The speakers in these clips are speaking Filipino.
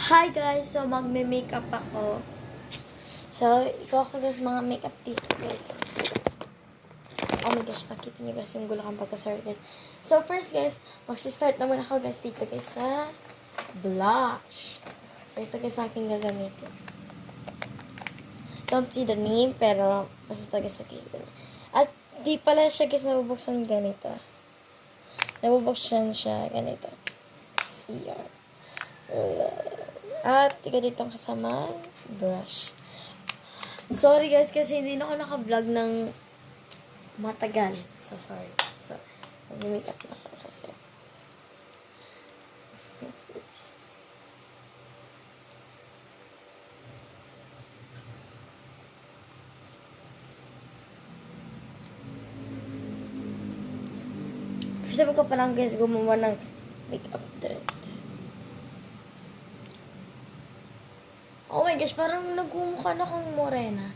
Hi guys! So, magme-makeup ako. So, ikaw ako guys mga makeup tips guys. Oh my gosh, nakita niyo guys yung gulo kang pagka-sorry guys. So, first guys, mag-start naman ako guys dito guys sa blush. So, ito guys aking gagamitin. Don't see the name, pero basta guys aking gagamitin. At di pala siya guys nabubuksan ganito. Nabubuksan siya ganito. CR. At ika dito kasama brush. Sorry guys kasi hindi na ako naka-vlog ng matagal. So sorry. So mag-makeup na ako kasi. First time ko pa lang guys gumawa ng makeup trend. Oh my gosh, parang nagmumukha na akong morena.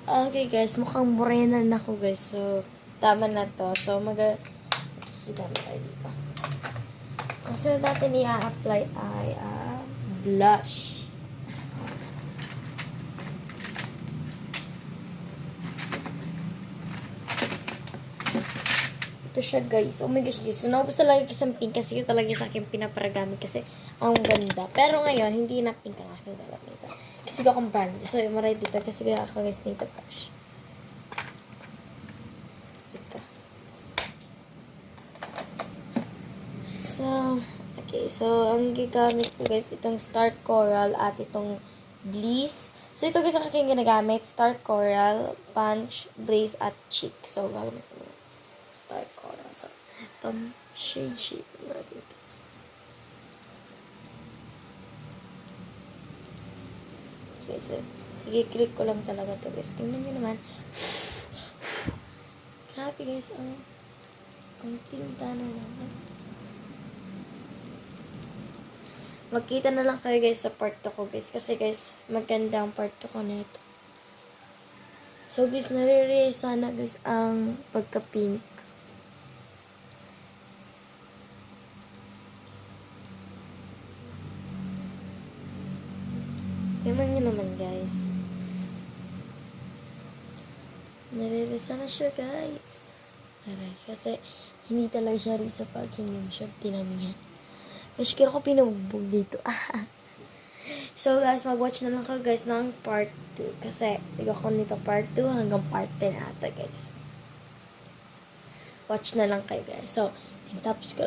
Okay guys, mukhang morena na ako guys. So, tama na to. So, kita mo tayo dito. Ang sunod natin i-apply ay blush. Ito siya guys. Oh my gosh guys. So, naubos talaga isang pink kasi yun talaga sa akin pinaparagamit kasi ang ganda. Pero ngayon, hindi na pink ang aking gagamitan. Kasi ko akong brand. So, maray dito kasi ko ako guys nito brush. Ito. So, okay. So, ang gigamit ko guys, itong Stark Coral at itong Bliss. So, ito guys ang aking ginagamit. Stark Coral, Punch, Blaze, at Cheek. So, gamit ko Stark Coral. So, pang shade natin ito. Okay, so, i-click ko lang talaga to guys. Tingnan nyo naman. Grabe guys, ang tinta na naman. Magkita na lang kayo guys sa part 2 ko guys. Kasi guys, maganda ang part 2 ko na ito. So guys, nare-realize sana guys ang pagka-pink. Tingnan nyo naman guys. Nare-realize sana siya guys. Aray, kasi hindi talaga siya rin sa pag hindi mo siya tinamihan. Kasi kira ko pinabubog dito. So guys, mag-watch na lang kayo guys ng part 2. Kasi ligaw ko nito part 2 hanggang part 10 ata guys. Watch na lang kayo guys. So, tapos ko